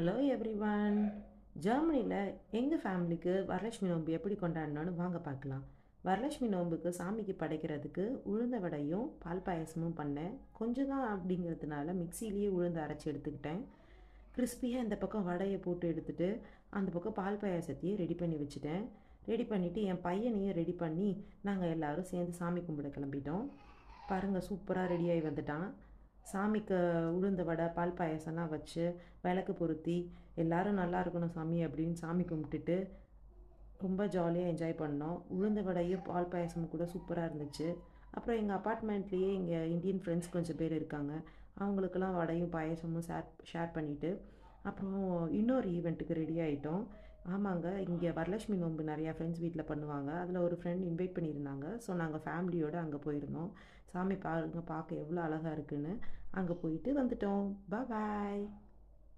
Hello everyone. ஜெர்மனியில் எங்கள் ஃபேமிலிக்கு வரலட்சுமி நோன்பு எப்படி கொண்டாடணும்னு வாங்க பார்க்கலாம். வரலட்சுமி நோன்புக்கு சாமிக்கு படைக்கிறதுக்கு உளுந்த வடையும் பால் பாயசமும் பண்ணேன். கொஞ்சம் தான் அப்படிங்கிறதுனால மிக்சியிலேயே உளுந்து அரைச்சி எடுத்துக்கிட்டேன். கிறிஸ்பியாக இந்த பக்கம் வடையை போட்டு எடுத்துகிட்டு அந்த பக்கம் பால் பாயாசத்தையும் ரெடி பண்ணி வச்சுட்டேன். ரெடி பண்ணிவிட்டு என் பையனையும் ரெடி பண்ணி நாங்கள் எல்லோரும் சேர்ந்து சாமி கும்பிட கிளம்பிட்டோம். பாருங்கள், சூப்பராக ரெடியாகி வந்துட்டான். சாமிக்கு உளுந்த வடை பால் பாயசம்லாம் வச்சு விளக்கு பொருத்தி எல்லோரும் நல்லா இருக்கணும் சாமி அப்படின்னு சாமி கும்பிட்டுட்டு ரொம்ப ஜாலியாக என்ஜாய் பண்ணோம். உளுந்த வடையும் பால் பாயசமும் கூட சூப்பராக இருந்துச்சு. அப்புறம் எங்கள் அப்பார்ட்மெண்ட்லேயே இங்கே இந்தியன் ஃப்ரெண்ட்ஸ் கொஞ்சம் பேர் இருக்காங்க. அவங்களுக்கெல்லாம் வடையும் பாயசமும் ஷேர் பண்ணிவிட்டு அப்புறம் இன்னொரு ஈவெண்ட்டுக்கு ரெடி ஆகிட்டோம். ஆமாங்க, இங்கே வரலட்சுமி நோன்பு நிறையா ஃப்ரெண்ட்ஸ் வீட்டில் பண்ணுவாங்க. அதில் ஒரு ஃப்ரெண்ட் இன்வைட் பண்ணியிருந்தாங்க. ஸோ நாங்கள் ஃபேமிலியோடு அங்கே போயிருந்தோம். சாமி பாருங்க, பார்க்க எவ்வளோ அழகாக இருக்குன்னு. அங்கே போயிட்டு வந்துட்டோம். பாய்.